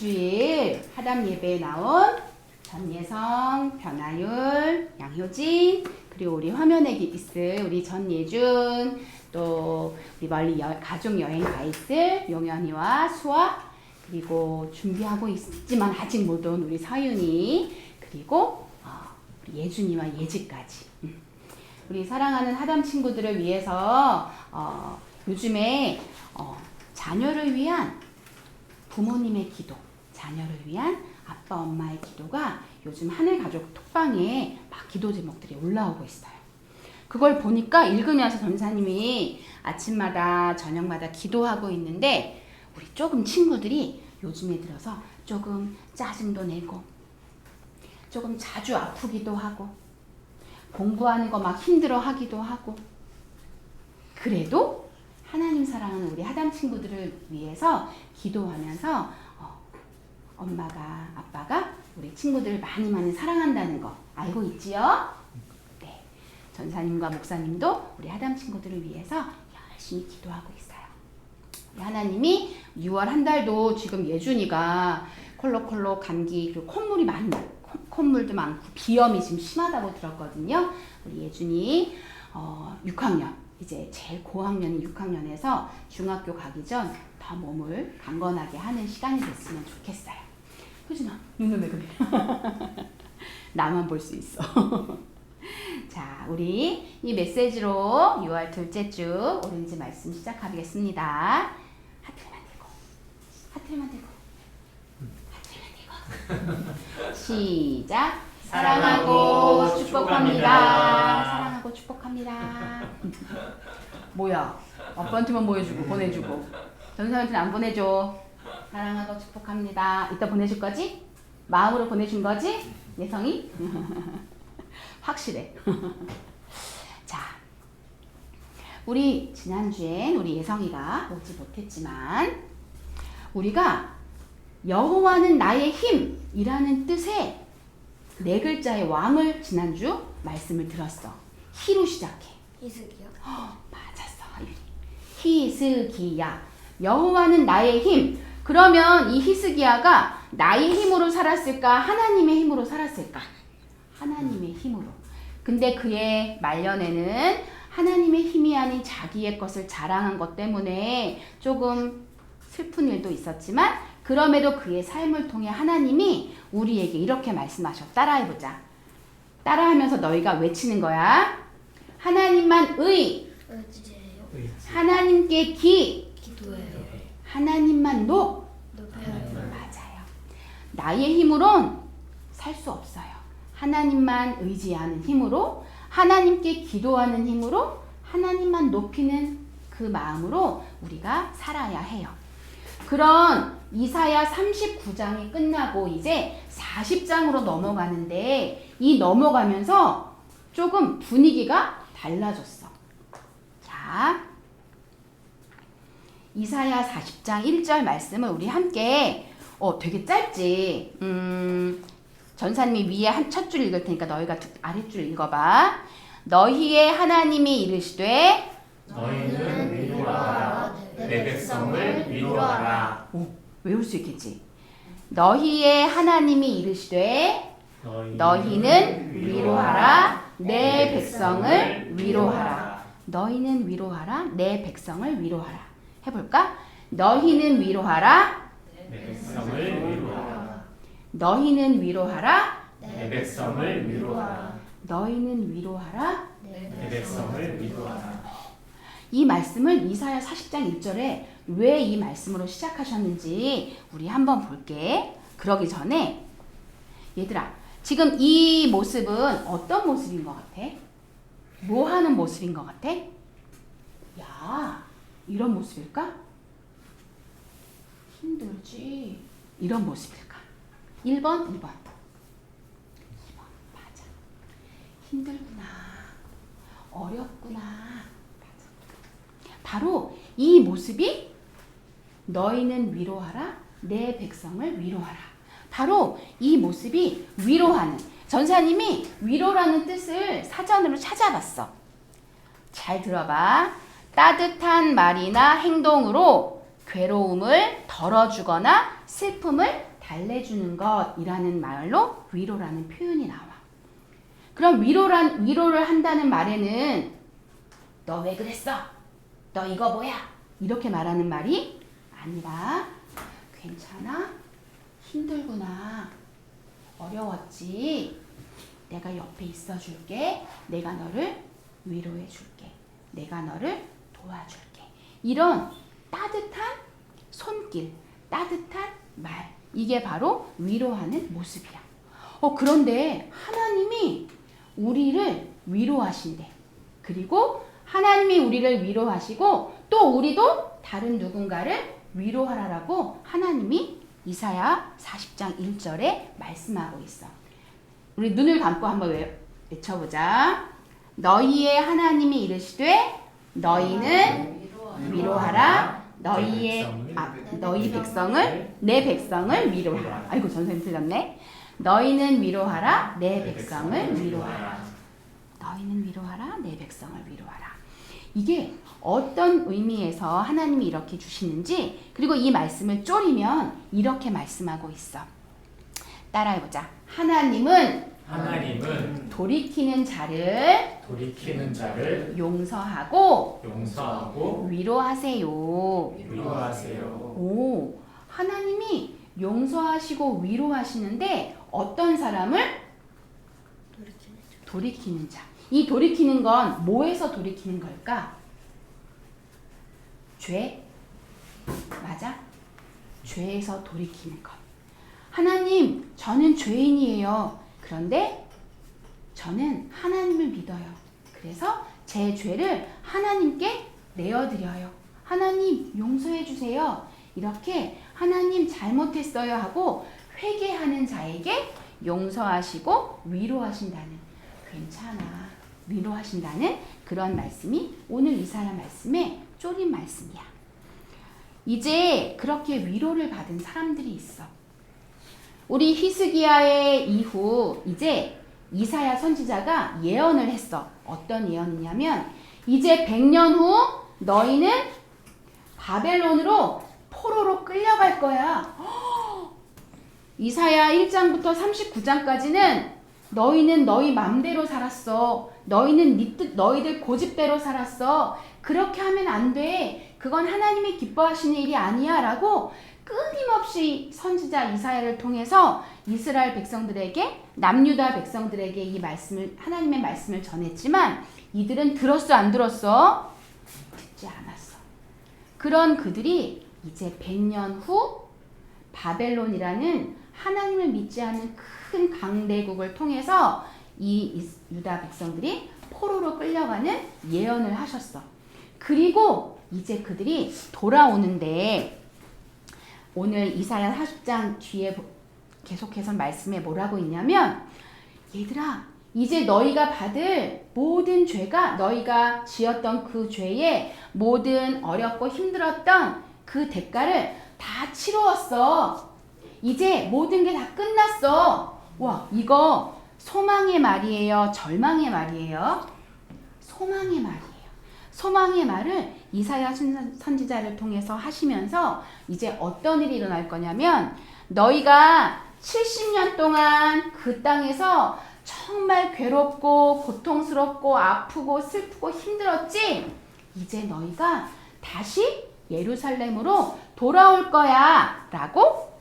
주일 하담 예배에 나온 전예성, 변아율, 양효진, 그리고 우리 화면에 있을 우리 전예준, 또 우리 멀리 가족 여행 가 있을 용현이와 수아, 그리고 준비하고 있지만 아직 못 온 우리 서윤이, 그리고 우리 예준이와 예지까지. 우리 사랑하는 하담 친구들을 위해서 요즘에 자녀를 위한 부모님의 기도, 자녀를 위한 아빠 엄마의 기도가 요즘 하늘가족 톡방에 막 기도 제목들이 올라오고 있어요. 그걸 보니까 읽으면서 전사님이 아침마다 저녁마다 기도하고 있는데 우리 조금 친구들이 요즘에 들어서 조금 짜증도 내고 조금 자주 아프기도 하고 공부하는 거 막 힘들어 하기도 하고, 그래도 하나님 사랑하는 우리 하담 친구들을 위해서 기도하면서 엄마가, 아빠가 우리 친구들을 많이 사랑한다는 거 알고 있지요? 네. 전사님과 목사님도 우리 하담 친구들을 위해서 열심히 기도하고 있어요. 우리 하나님이 6월 한 달도 지금 예준이가 콜록콜록 감기, 그리고 콧물도 많고 비염이 지금 심하다고 들었거든요. 우리 예준이 6학년, 이제 제일 고학년인 6학년에서 중학교 가기 전 더 몸을 강건하게 하는 시간이 됐으면 좋겠어요. 효진아, 눈을 왜 그래? 나만 볼 수 있어. 자, 우리 이 메시지로 6월 둘째 주 오렌지 말씀 시작하겠습니다. 하트를 만들고 시작. 사랑하고 축복합니다. 사랑하고 축복합니다. 뭐야? 아빠한테만 보여주고 보내주고 전사한테는 안 보내줘. 사랑하고 축복합니다. 이따 보내줄 거지? 마음으로 보내준 거지? 예성이? 확실해. 자, 우리 지난주엔 우리 예성이가 오지 못했지만 우리가 여호와는 나의 힘이라는 뜻의 4글자의 왕을 지난주 말씀을 들었어. 히로 시작해. 희숙이요? 맞았어. 히스기야. 여호와는 나의 힘. 그러면 이 히스기야가 나의 힘으로 살았을까? 하나님의 힘으로 살았을까? 하나님의 힘으로. 근데 그의 말년에는 하나님의 힘이 아닌 자기의 것을 자랑한 것 때문에 조금 슬픈 일도 있었지만, 그럼에도 그의 삶을 통해 하나님이 우리에게 이렇게 말씀하셔. 따라해보자. 따라하면서 너희가 외치는 거야. 하나님만 의지예요. 하나님께 기도해요. 하나님만 높여요. 맞아요. 나의 힘으론 살 수 없어요. 하나님만 의지하는 힘으로, 하나님께 기도하는 힘으로, 하나님만 높이는 그 마음으로 우리가 살아야 해요. 그런 이사야 39장이 끝나고 이제 40장으로 넘어가는데, 이 넘어가면서 조금 분위기가 달라졌어. 자, 이사야 40장 1절 말씀을 우리 함께, 되게 짧지? 전사님이 위에 첫 줄 읽을 테니까 너희가 아랫줄 읽어봐. 너희의 하나님이 이르시되 너희는 위로하라. 내 백성을 위로하라. 외울 수 있겠지? 너희의 하나님이 이르시되 너희는 위로하라. 내 백성을 위로하라. 너희는 위로하라. 내 백성을 위로하라. 해볼까? 너희는 위로하라. 내 백성을 위로하라. 너희는 위로하라. 내 백성을 위로하라. 너희는 위로하라. 내 백성을 위로하라. 이 말씀을 이사야 40장 1절에 왜 이 말씀으로 시작하셨는지 우리 한번 볼게. 그러기 전에 얘들아, 지금 이 모습은 어떤 모습인 것 같아? 뭐 하는 모습인 것 같아? 야, 이런 모습일까? 힘들지. 이런 모습일까? 1번, 2번. 2번, 맞아. 힘들구나. 어렵구나. 맞아. 바로 이 모습이 너희는 위로하라. 내 백성을 위로하라. 바로 이 모습이 위로하는, 전사님이 위로라는 뜻을 사전으로 찾아봤어. 잘 들어봐. 따뜻한 말이나 행동으로 괴로움을 덜어주거나 슬픔을 달래주는 것이라는 말로 위로라는 표현이 나와. 그럼 위로를 한다는 말에는 너 왜 그랬어? 너 이거 뭐야? 이렇게 말하는 말이 아니라 괜찮아? 힘들구나. 어려웠지? 내가 옆에 있어 줄게. 내가 너를 위로해 줄게. 내가 너를 도와줄게. 이런 따뜻한 손길, 따뜻한 말. 이게 바로 위로하는 모습이야. 그런데 하나님이 우리를 위로하신대. 그리고 하나님이 우리를 위로하시고 또 우리도 다른 누군가를 위로하라라고 하나님이 이사야 40장 1절에 말씀하고 있어. 우리 눈을 감고 한번 외쳐보자. 너희의 하나님이 이르시되 너희는 위로하라. 너희 백성을 내 백성을 위로하라. 아이고 전선생님 틀렸네. 너희는 위로하라. 내 백성을 위로하라. 너희는 위로하라. 내 백성을 위로하라. 이게 어떤 의미에서 하나님이 이렇게 주시는지, 그리고 이 말씀을 쪼리면 이렇게 말씀하고 있어. 따라해보자. 하나님은 돌이키는 자를 용서하고 위로하세요. 오, 하나님이 용서하시고 위로하시는데 어떤 사람을? 돌이키는 자. 이 돌이키는 건 뭐에서 돌이키는 걸까? 죄? 맞아? 죄에서 돌이키는 것. 하나님, 저는 죄인이에요. 그런데 저는 하나님을 믿어요. 그래서 제 죄를 하나님께 내어드려요. 하나님, 용서해 주세요. 이렇게 하나님 잘못했어요 하고 회개하는 자에게 용서하시고 위로하신다는, 괜찮아, 위로하신다는 그런 말씀이 오늘 이사야 말씀의 쪼린 말씀이야. 이제 그렇게 위로를 받은 사람들이 있어. 우리 히스기야의 이후 이제 이사야 선지자가 예언을 했어. 어떤 예언이냐면 이제 100년 후 너희는 바벨론으로 포로로 끌려갈 거야. 이사야 1장부터 39장까지는 너희는 너희 맘대로 살았어. 너희는 너희들 고집대로 살았어. 그렇게 하면 안 돼. 그건 하나님이 기뻐하시는 일이 아니야 라고 끊임없이 선지자 이사야를 통해서 이스라엘 백성들에게, 남유다 백성들에게 이 말씀을, 하나님의 말씀을 전했지만 이들은 들었어 안 들었어? 듣지 않았어. 그런 그들이 이제 100년 후 바벨론이라는 하나님을 믿지 않는 큰 강대국을 통해서 이 유다 백성들이 포로로 끌려가는 예언을 하셨어. 그리고 이제 그들이 돌아오는데 오늘 이사야 40장 뒤에 계속해서 말씀에 뭐라고 있냐면, 얘들아, 이제 너희가 받을 모든 죄가, 너희가 지었던 그 죄의 모든 어렵고 힘들었던 그 대가를 다 치루었어. 이제 모든 게 다 끝났어. 와, 이거 소망의 말이에요? 절망의 말이에요? 소망의 말이에요. 소망의 말을 이사야 선지자를 통해서 하시면서 이제 어떤 일이 일어날 거냐면, 너희가 70년 동안 그 땅에서 정말 괴롭고 고통스럽고 아프고 슬프고 힘들었지? 이제 너희가 다시 예루살렘으로 돌아올 거야 라고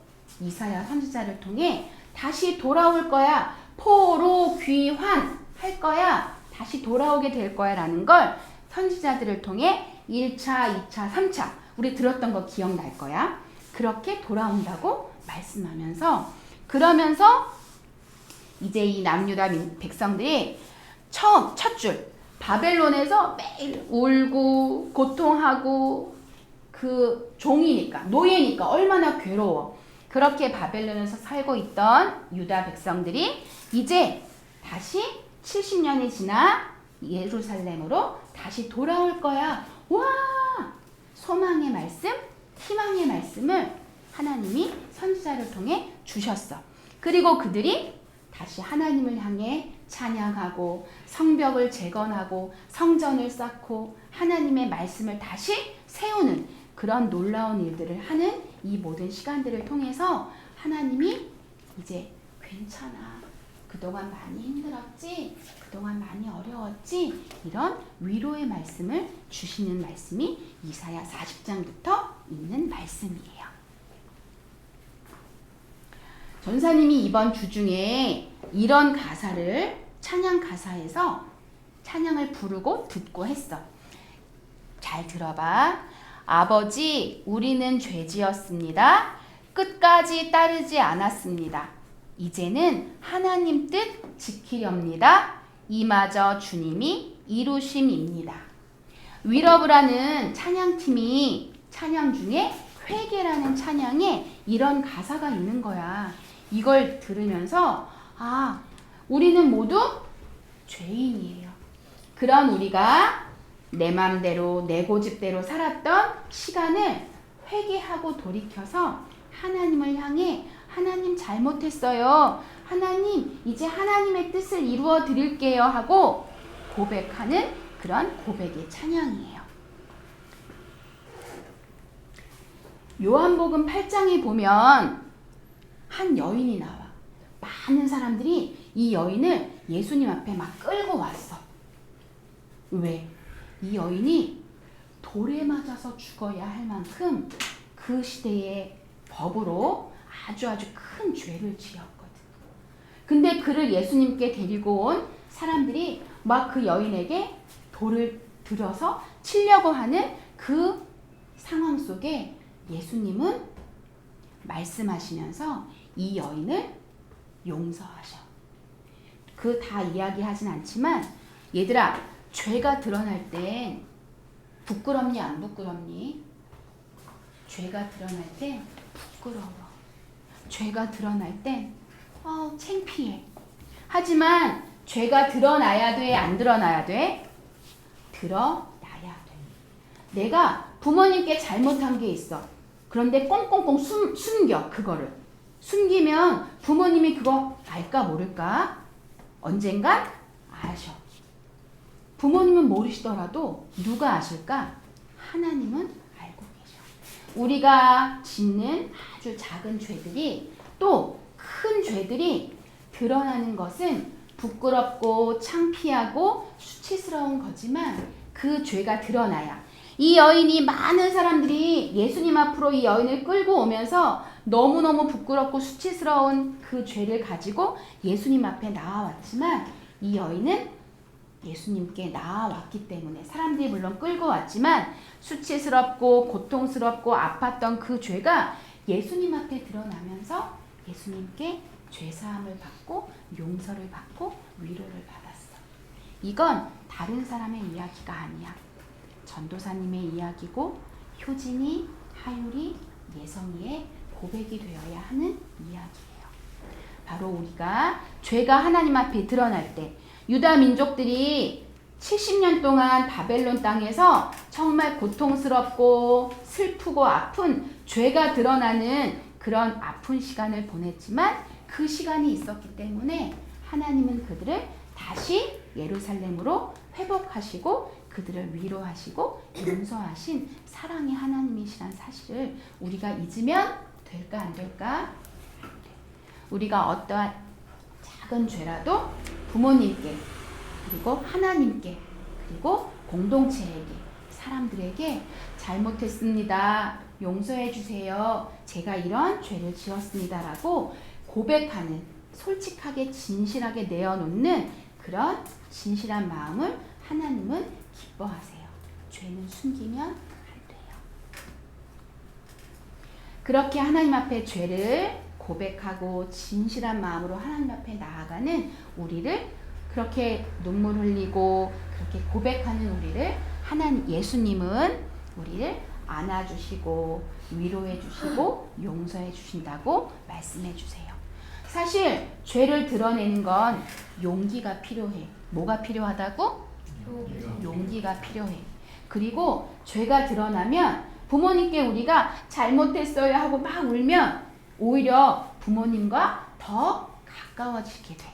이사야 선지자를 통해 다시 돌아올 거야, 포로 귀환 할 거야, 다시 돌아오게 될 거야 라는 걸 선지자들을 통해 1차, 2차, 3차 우리 들었던 거 기억날 거야. 그렇게 돌아온다고 말씀하면서, 그러면서 이제 이 남유다 백성들이 첫 줄 바벨론에서 매일 울고 고통하고, 그 종이니까, 노예니까 얼마나 괴로워. 그렇게 바벨론에서 살고 있던 유다 백성들이 이제 다시 70년이 지나 예루살렘으로 다시 돌아올 거야. 와! 소망의 말씀, 희망의 말씀을 하나님이 선지자를 통해 주셨어. 그리고 그들이 다시 하나님을 향해 찬양하고 성벽을 재건하고 성전을 쌓고 하나님의 말씀을 다시 세우는 그런 놀라운 일들을 하는 이 모든 시간들을 통해서 하나님이 이제 괜찮아. 그동안 많이 힘들었지? 그동안 많이 어려웠지? 이런 위로의 말씀을 주시는 말씀이 이사야 40장부터 있는 말씀이에요. 전사님이 이번 주 중에 이런 가사를 찬양 가사에서 찬양을 부르고 듣고 했어. 잘 들어봐. 아버지, 우리는 죄지었습니다. 끝까지 따르지 않았습니다. 이제는 하나님 뜻 지키렵니다. 이마저 주님이 이루심입니다. 위러브라는 찬양팀이 찬양 중에 회개라는 찬양에 이런 가사가 있는 거야. 이걸 들으면서 우리는 모두 죄인이에요. 그런 우리가 내 맘대로 내 고집대로 살았던 시간을 회개하고 돌이켜서 하나님을 향해 하나님 잘못했어요. 하나님 이제 하나님의 뜻을 이루어 드릴게요 하고 고백하는 그런 고백의 찬양이에요. 요한복음 8장에 보면 한 여인이 나와. 많은 사람들이 이 여인을 예수님 앞에 막 끌고 왔어. 왜? 이 여인이 돌에 맞아서 죽어야 할 만큼 그 시대의 법으로 아주 큰 죄를 지었거든. 근데 그를 예수님께 데리고 온 사람들이 막 그 여인에게 돌을 들어서 치려고 하는 그 상황 속에 예수님은 말씀하시면서 이 여인을 용서하셔. 그 다 이야기하진 않지만 얘들아, 죄가 드러날 땐 부끄럽니 안 부끄럽니? 죄가 드러날 땐 부끄러워. 죄가 드러날 땐 창피해. 하지만 죄가 드러나야 돼, 안 드러나야 돼? 드러나야 돼. 내가 부모님께 잘못한 게 있어. 그런데 꽁꽁꽁 숨겨, 그거를. 숨기면 부모님이 그거 알까 모를까? 언젠간 아셔. 부모님은 모르시더라도 누가 아실까? 하나님은 알고 계셔. 우리가 짓는 아주 작은 죄들이 또 큰 죄들이 드러나는 것은 부끄럽고 창피하고 수치스러운 거지만 그 죄가 드러나야. 이 여인이 많은 사람들이 예수님 앞으로 이 여인을 끌고 오면서 너무너무 부끄럽고 수치스러운 그 죄를 가지고 예수님 앞에 나와왔지만 이 여인은 예수님께 나아왔기 때문에 사람들이 물론 끌고 왔지만 수치스럽고 고통스럽고 아팠던 그 죄가 예수님 앞에 드러나면서 예수님께 죄사함을 받고 용서를 받고 위로를 받았어. 이건 다른 사람의 이야기가 아니야. 전도사님의 이야기고 효진이, 하율이, 예성이의 고백이 되어야 하는 이야기예요. 바로 우리가 죄가 하나님 앞에 드러날 때 유다 민족들이 70년 동안 바벨론 땅에서 정말 고통스럽고 슬프고 아픈 죄가 드러나는 그런 아픈 시간을 보냈지만 그 시간이 있었기 때문에 하나님은 그들을 다시 예루살렘으로 회복하시고 그들을 위로하시고 용서하신 사랑의 하나님이시란 사실을 우리가 잊으면 될까 안 될까? 우리가 어떠한 작은 죄라도 부모님께 그리고 하나님께 그리고 공동체에게 사람들에게 잘못했습니다. 용서해 주세요. 제가 이런 죄를 지었습니다라고 고백하는 솔직하게 진실하게 내어놓는 그런 진실한 마음을 하나님은 기뻐하세요. 죄는 숨기면 안 돼요. 그렇게 하나님 앞에 죄를 고백하고 진실한 마음으로 하나님 앞에 나아가는 우리를 그렇게 눈물 흘리고 그렇게 고백하는 우리를 예수님은 우리를 안아주시고 위로해 주시고 용서해 주신다고 말씀해 주세요. 사실 죄를 드러내는 건 용기가 필요해. 뭐가 필요하다고? 용기가 필요해. 그리고 죄가 드러나면 부모님께 우리가 잘못했어요 하고 막 울면 오히려 부모님과 더 가까워지게 돼.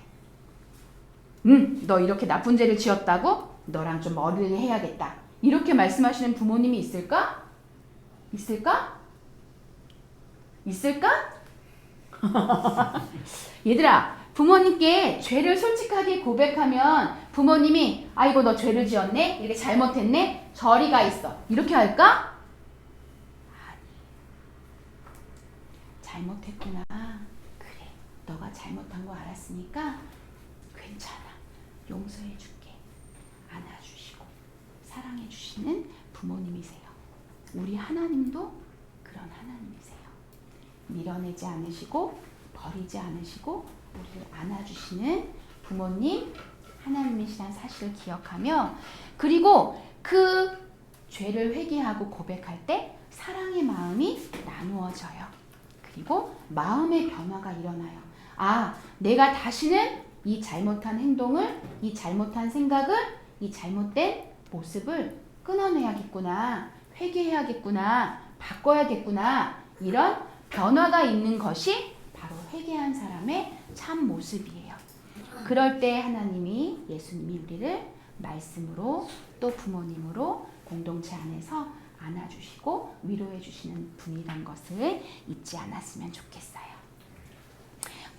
너 이렇게 나쁜 죄를 지었다고? 너랑 좀 머리를 해야겠다. 이렇게 말씀하시는 부모님이 있을까? 있을까? 있을까? 얘들아, 부모님께 죄를 솔직하게 고백하면 부모님이 아이고 너 죄를 지었네? 이렇게 잘못했네? 저리 가 있어. 이렇게 할까? 아니. 잘못했구나. 그래. 너가 잘못한 거 알았으니까 괜찮아. 용서해 줄게. 안아주시고 사랑해 주시는 부모님이세요. 우리 하나님도 그런 하나님이세요. 밀어내지 않으시고 버리지 않으시고 우리를 안아주시는 부모님 하나님이시란 사실을 기억하며, 그리고 그 죄를 회개하고 고백할 때 사랑의 마음이 나누어져요. 그리고 마음의 변화가 일어나요. 아, 내가 다시는 이 잘못한 행동을, 이 잘못한 생각을, 이 잘못된 모습을 끊어내야겠구나, 회개해야겠구나, 바꿔야겠구나, 이런 변화가 있는 것이 바로 회개한 사람의 참 모습이에요. 그럴 때 하나님이, 예수님이 우리를 말씀으로 또 부모님으로 공동체 안에서 안아주시고 위로해 주시는 분이란 것을 잊지 않았으면 좋겠어요.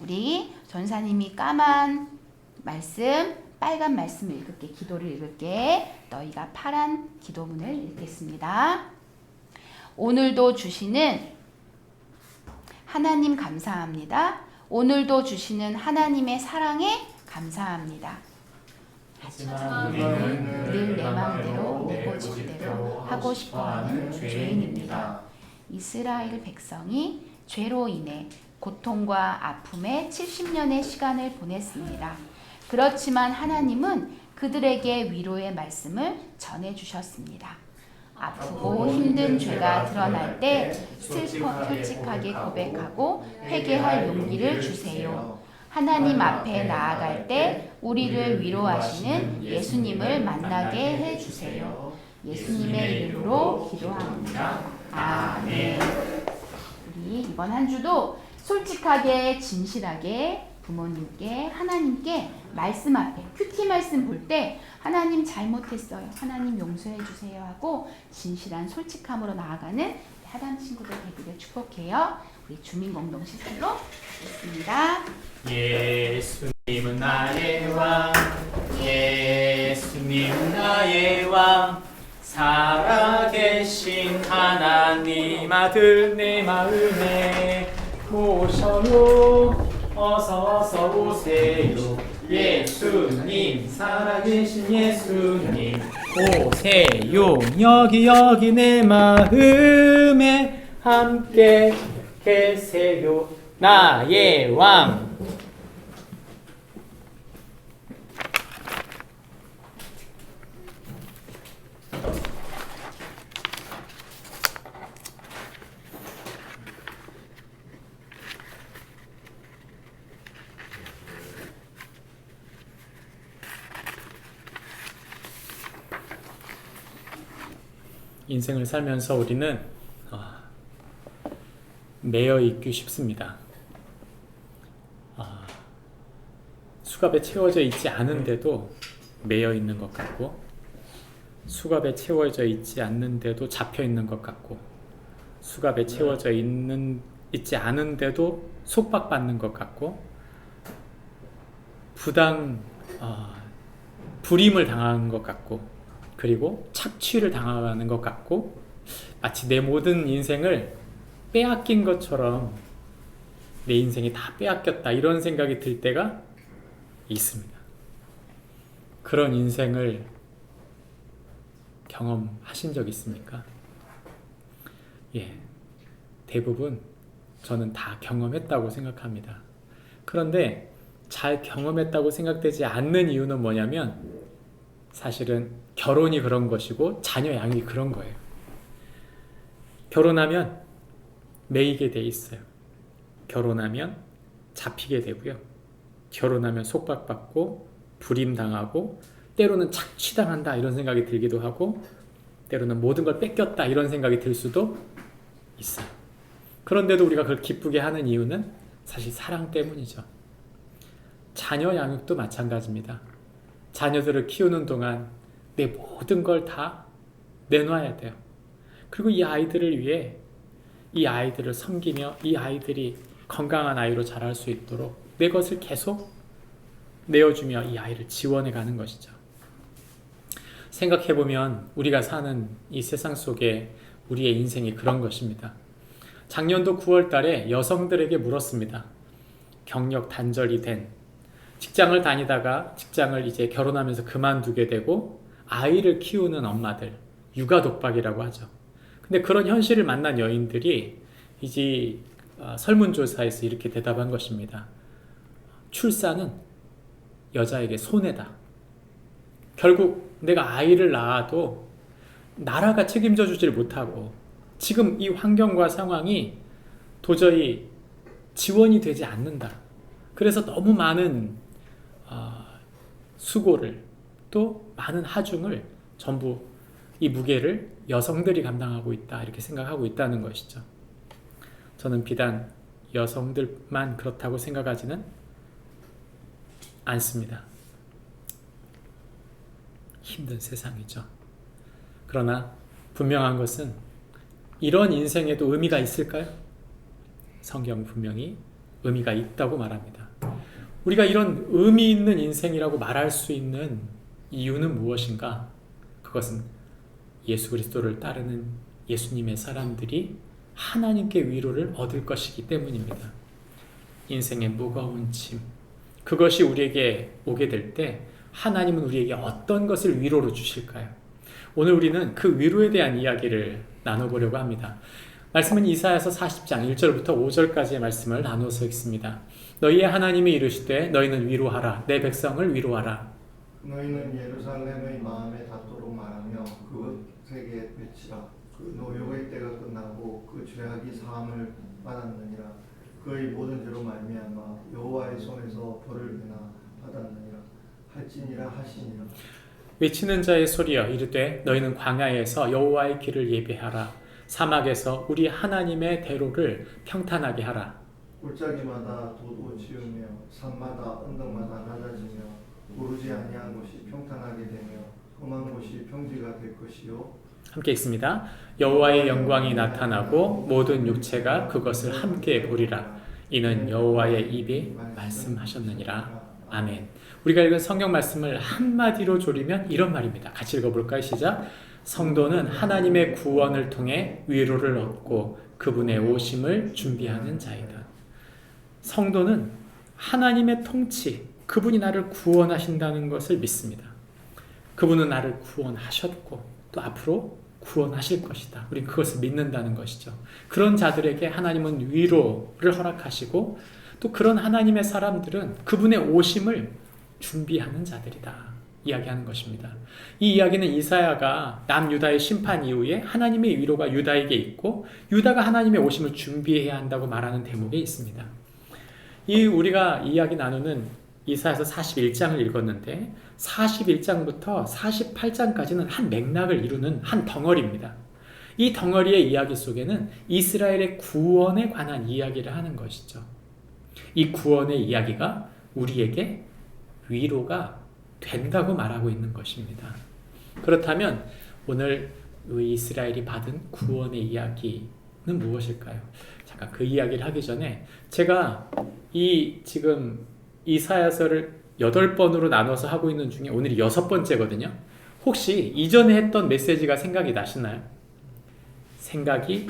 우리 전사님이 까만 말씀, 빨간 말씀을 읽을게, 기도를 읽을게. 너희가 파란 기도문을 읽겠습니다. 오늘도 주시는 하나님 감사합니다. 오늘도 주시는 하나님의 사랑에 감사합니다. 하지만 우리는 늘 내 마음대로 내 고집대로 하고 싶어하는 죄인입니다. 이스라엘 백성이 죄로 인해 고통과 아픔에 70년의 시간을 보냈습니다. 그렇지만 하나님은 그들에게 위로의 말씀을 전해주셨습니다. 아프고 힘든 죄가 드러날 때 솔직하게 고백하고 회개할 용기를 주세요. 하나님 앞에 나아갈 때 우리를 위로하시는 예수님을 만나게 해주세요. 예수님의 이름으로 기도합니다. 아멘. 우리 이번 한 주도 솔직하게 진실하게 부모님께, 하나님께 말씀 앞에, 큐티 말씀 볼 때 하나님 잘못했어요, 하나님 용서해 주세요 하고 진실한 솔직함으로 나아가는 하담 친구들 되기를 축복해요. 우리 주민 공동체 설로 있습니다. 예수님은 나의 왕, 예수님은 나의 왕, 살아계신 하나님 아들 내 마음에 모셔요. 어서 오세요. 예수님, 살아계신 예수님 오세요. 여기 내 마음에 함께 계세요. 나의 왕. 인생을 살면서 우리는 매여 있기 쉽습니다. 수갑에 채워져 있지 않은데도 매여 있는 것 같고, 수갑에 채워져 있지 않는데도 잡혀 있는 것 같고, 수갑에 채워져 있지 않은데도 속박받는 것 같고, 불임을 당하는 것 같고, 그리고 착취를 당하는 것 같고, 마치 내 모든 인생을 빼앗긴 것처럼 내 인생이 다 빼앗겼다, 이런 생각이 들 때가 있습니다. 그런 인생을 경험하신 적 있습니까? 예, 대부분 저는 다 경험했다고 생각합니다. 그런데 잘 경험했다고 생각되지 않는 이유는 뭐냐면, 사실은 결혼이 그런 것이고 자녀 양육이 그런 거예요. 결혼하면 매이게 돼 있어요. 결혼하면 잡히게 되고요. 결혼하면 속박받고 불임당하고, 때로는 착취당한다 이런 생각이 들기도 하고, 때로는 모든 걸 뺏겼다 이런 생각이 들 수도 있어요. 그런데도 우리가 그걸 기쁘게 하는 이유는 사실 사랑 때문이죠. 자녀 양육도 마찬가지입니다. 자녀들을 키우는 동안 내 모든 걸 다 내놔야 돼요. 그리고 이 아이들을 위해, 이 아이들을 섬기며 이 아이들이 건강한 아이로 자랄 수 있도록 내 것을 계속 내어주며 이 아이를 지원해 가는 것이죠. 생각해보면 우리가 사는 이 세상 속에 우리의 인생이 그런 것입니다. 작년도 9월 달에 여성들에게 물었습니다. 경력 단절이 된 직장을 다니다가 직장을 이제 결혼하면서 그만두게 되고 아이를 키우는 엄마들, 육아 독박이라고 하죠. 근데 그런 현실을 만난 여인들이 이제 설문조사에서 이렇게 대답한 것입니다. 출산은 여자에게 손해다. 결국 내가 아이를 낳아도 나라가 책임져 주지를 못하고 지금 이 환경과 상황이 도저히 지원이 되지 않는다. 그래서 너무 많은 수고를 또 많은 하중을 전부 이 무게를 여성들이 감당하고 있다. 이렇게 생각하고 있다는 것이죠. 저는 비단 여성들만 그렇다고 생각하지는 않습니다. 힘든 세상이죠. 그러나 분명한 것은 이런 인생에도 의미가 있을까요? 성경은 분명히 의미가 있다고 말합니다. 우리가 이런 의미 있는 인생이라고 말할 수 있는 이유는 무엇인가? 그것은 예수 그리스도를 따르는 예수님의 사람들이 하나님께 위로를 얻을 것이기 때문입니다. 인생의 무거운 짐, 그것이 우리에게 오게 될 때 하나님은 우리에게 어떤 것을 위로로 주실까요? 오늘 우리는 그 위로에 대한 이야기를 나눠보려고 합니다. 말씀은 이사야서 40장 1절부터 5절까지의 말씀을 나누어서 읽습니다. 너희의 하나님이 이르시되 너희는 위로하라. 내 백성을 위로하라. 너희는 예루살렘의 마음에 닿도록 말하며 그것에게 외치라. 그 노여의 때가 끝나고 그 죄악이 사함을 받았느니라. 그의 모든 죄로 말미암아 여호와의 손에서 벌을 내나 받았느니라. 할지니라 하시니라. 외치는 자의 소리여 이르되 너희는 광야에서 여호와의 길을 예비하라. 사막에서 우리 하나님의 대로를 평탄하게 하라. 골짜기마다 도도 지으며 산마다 언덕마다 낮아지며 오르지 아니한 곳이 평탄하게 되며 험한 곳이 평지가 될 것이요. 함께 읽습니다. 여호와의 영광이 나타나고 모든 육체가 그것을 함께 보리라. 이는 여호와의 입이 말씀하셨느니라. 아멘. 우리가 읽은 성경 말씀을 한마디로 조리면 이런 말입니다. 같이 읽어볼까요? 시작. 성도는 하나님의 구원을 통해 위로를 얻고 그분의 오심을 준비하는 자이다. 성도는 하나님의 통치, 그분이 나를 구원하신다는 것을 믿습니다. 그분은 나를 구원하셨고 또 앞으로 구원하실 것이다. 우리는 그것을 믿는다는 것이죠. 그런 자들에게 하나님은 위로를 허락하시고 또 그런 하나님의 사람들은 그분의 오심을 준비하는 자들이다. 이야기하는 것입니다. 이 이야기는 이사야가 남유다의 심판 이후에 하나님의 위로가 유다에게 있고 유다가 하나님의 오심을 준비해야 한다고 말하는 대목에 있습니다. 우리가 이야기 나누는 이사야서 41장을 읽었는데 41장부터 48장까지는 한 맥락을 이루는 한 덩어리입니다. 이 덩어리의 이야기 속에는 이스라엘의 구원에 관한 이야기를 하는 것이죠. 이 구원의 이야기가 우리에게 위로가 된다고 말하고 있는 것입니다. 그렇다면 오늘 이스라엘이 받은 구원의 이야기는 무엇일까요? 잠깐 그 이야기를 하기 전에 제가 지금 이사야서를 8번으로 나눠서 하고 있는 중에 오늘이 6번째거든요. 혹시 이전에 했던 메시지가 생각이 나시나요? 생각이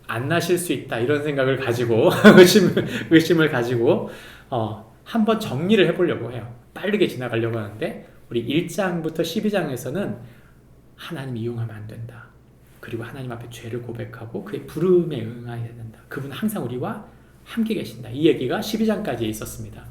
안 나실 수 있다 이런 생각을 가지고 의심을 가지고 한번 정리를 해보려고 해요. 빠르게 지나가려고 하는데 우리 1장부터 12장에서는 하나님 이용하면 안 된다. 그리고 하나님 앞에 죄를 고백하고 그의 부름에 응해야 된다. 그분은 항상 우리와 함께 계신다. 이 얘기가 12장까지 있었습니다.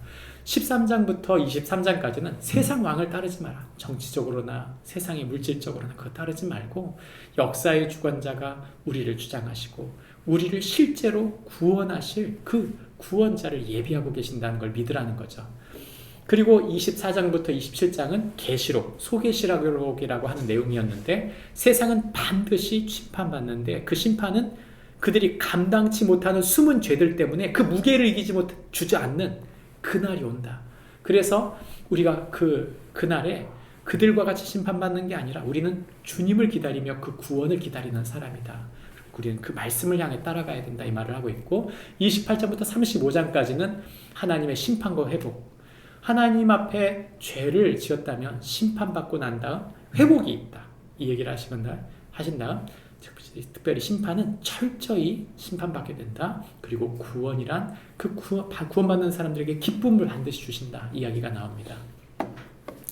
13장부터 23장까지는 세상 왕을 따르지 마라. 정치적으로나 세상의 물질적으로나 그거 따르지 말고 역사의 주관자가 우리를 주장하시고 우리를 실제로 구원하실 그 구원자를 예비하고 계신다는 걸 믿으라는 거죠. 그리고 24장부터 27장은 계시록, 소계시록이라고 하는 내용이었는데 세상은 반드시 심판받는데 그 심판은 그들이 감당치 못하는 숨은 죄들 때문에 그 무게를 주지 않는 그날이 온다. 그래서 우리가 그날에 그들과 같이 심판받는 게 아니라 우리는 주님을 기다리며 그 구원을 기다리는 사람이다. 우리는 그 말씀을 향해 따라가야 된다 이 말을 하고 있고 28장부터 35장까지는 하나님의 심판과 회복. 하나님 앞에 죄를 지었다면 심판받고 난 다음 회복이 있다. 이 얘기를 하신 다음 특별히 심판은 철저히 심판받게 된다. 그리고 구원이란 그 구원받는 사람들에게 기쁨을 반드시 주신다. 이야기가 나옵니다.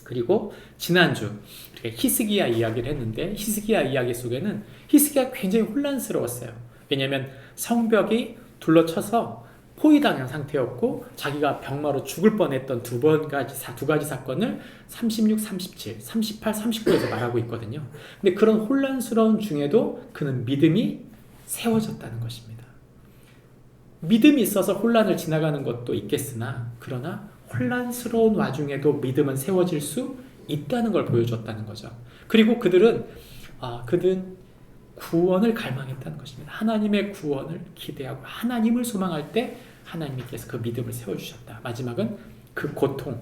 그리고 지난주 우리가 히스기야 이야기를 했는데 히스기야 이야기 속에는 히스기야가 굉장히 혼란스러웠어요. 왜냐하면 성벽이 둘러쳐서 포위당한 상태였고 자기가 병마로 죽을 뻔했던 두 가지 사건을 36, 37, 38, 39에서 말하고 있거든요. 근데 그런 혼란스러운 중에도 그는 믿음이 세워졌다는 것입니다. 믿음이 있어서 혼란을 지나가는 것도 있겠으나 그러나 혼란스러운 와중에도 믿음은 세워질 수 있다는 걸 보여줬다는 거죠. 그리고 그들은 구원을 갈망했다는 것입니다. 하나님의 구원을 기대하고 하나님을 소망할 때 하나님께서 그 믿음을 세워주셨다. 마지막은 그 고통,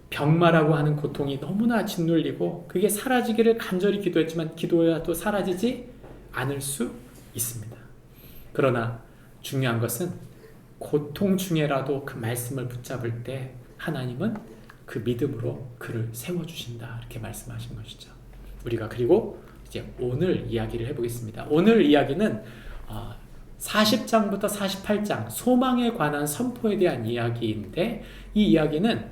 병마라고 하는 고통이 너무나 짓눌리고 그게 사라지기를 간절히 기도했지만 기도해도 사라지지 않을 수 있습니다. 그러나 중요한 것은 고통 중에라도 그 말씀을 붙잡을 때 하나님은 그 믿음으로 그를 세워주신다. 이렇게 말씀하신 것이죠. 우리가 그리고 이제 오늘 이야기를 해보겠습니다. 오늘 이야기는 40장부터 48장 소망에 관한 선포에 대한 이야기인데 이 이야기는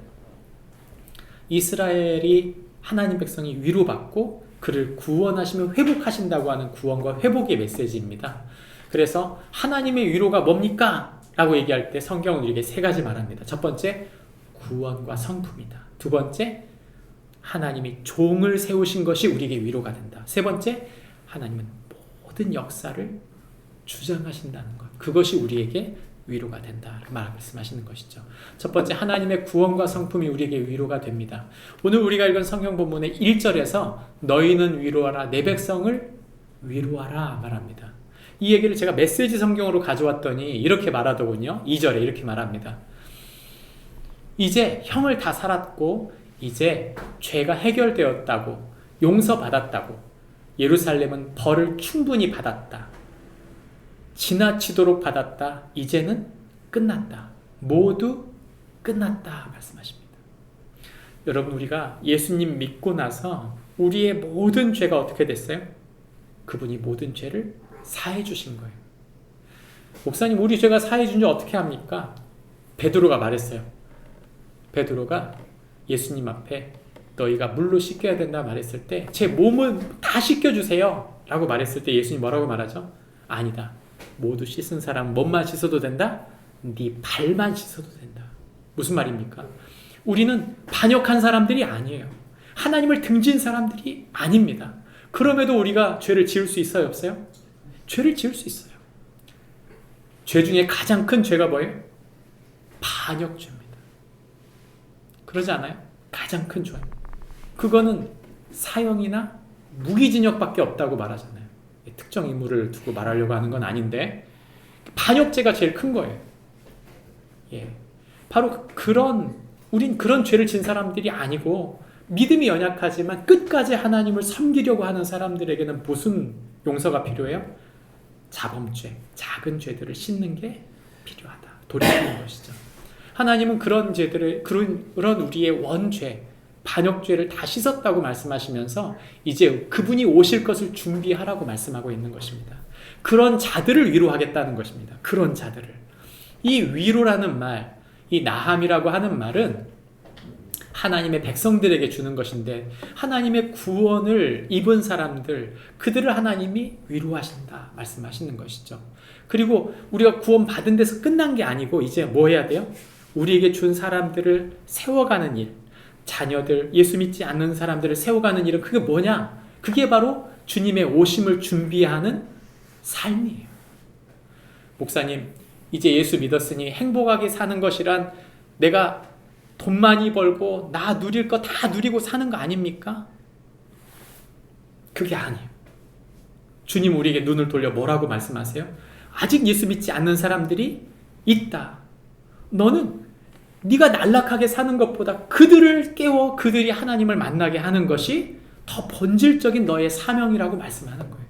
이스라엘이 하나님 백성이 위로받고 그를 구원하시며 회복하신다고 하는 구원과 회복의 메시지입니다. 그래서 하나님의 위로가 뭡니까? 라고 얘기할 때 성경은 우리에게 세 가지 말합니다. 첫 번째, 구원과 성품이다. 두 번째, 하나님이 종을 세우신 것이 우리에게 위로가 된다. 세 번째, 하나님은 모든 역사를 주장하신다는 것. 그것이 우리에게 위로가 된다. 말씀하시는 것이죠. 첫 번째, 하나님의 구원과 성품이 우리에게 위로가 됩니다. 오늘 우리가 읽은 성경 본문의 1절에서 너희는 위로하라, 내 백성을 위로하라 말합니다. 이 얘기를 제가 메시지 성경으로 가져왔더니 이렇게 말하더군요. 2절에 이렇게 말합니다. 이제 형을 다 살았고 이제 죄가 해결되었다고 용서받았다고 예루살렘은 벌을 충분히 받았다. 지나치도록 받았다. 이제는 끝났다. 모두 끝났다 말씀하십니다. 여러분 우리가 예수님 믿고 나서 우리의 모든 죄가 어떻게 됐어요? 그분이 모든 죄를 사해 주신 거예요. 목사님 우리 죄가 사해 준 줄 어떻게 합니까? 베드로가 말했어요. 베드로가 예수님 앞에 너희가 물로 씻겨야 된다 말했을 때 제 몸을 다 씻겨주세요 라고 말했을 때 예수님 뭐라고 말하죠? 아니다. 모두 씻은 사람은 몸만 씻어도 된다? 네 발만 씻어도 된다. 무슨 말입니까? 우리는 반역한 사람들이 아니에요. 하나님을 등진 사람들이 아닙니다. 그럼에도 우리가 죄를 지을 수 있어요? 없어요? 죄를 지을 수 있어요. 죄 중에 가장 큰 죄가 뭐예요? 반역죄입니다. 그러지 않아요? 가장 큰 죄. 그거는 사형이나 무기징역밖에 없다고 말하잖아요. 특정 인물을 두고 말하려고 하는 건 아닌데 반역죄가 제일 큰 거예요. 예, 바로 우린 그런 죄를 진 사람들이 아니고 믿음이 연약하지만 끝까지 하나님을 섬기려고 하는 사람들에게는 무슨 용서가 필요해요? 자범죄, 작은 죄들을 씻는 게 필요하다. 돌이키는 것이죠. 하나님은 그런 죄들을 그런 우리의 원죄, 반역죄를 다 씻었다고 말씀하시면서 이제 그분이 오실 것을 준비하라고 말씀하고 있는 것입니다. 그런 자들을 위로하겠다는 것입니다. 그런 자들을. 이 위로라는 말, 이 나함이라고 하는 말은 하나님의 백성들에게 주는 것인데 하나님의 구원을 입은 사람들, 그들을 하나님이 위로하신다 말씀하시는 것이죠. 그리고 우리가 구원 받은 데서 끝난 게 아니고 이제 뭐 해야 돼요? 우리에게 준 사람들을 세워가는 일, 자녀들, 예수 믿지 않는 사람들을 세워가는 일은 그게 뭐냐? 그게 바로 주님의 오심을 준비하는 삶이에요. 목사님, 이제 예수 믿었으니 행복하게 사는 것이란 내가 돈 많이 벌고 나 누릴 거 다 누리고 사는 거 아닙니까? 그게 아니에요. 주님 우리에게 눈을 돌려 뭐라고 말씀하세요? 아직 예수 믿지 않는 사람들이 있다. 너는 네가 안락하게 사는 것보다 그들을 깨워 그들이 하나님을 만나게 하는 것이 더 본질적인 너의 사명이라고 말씀하는 거예요.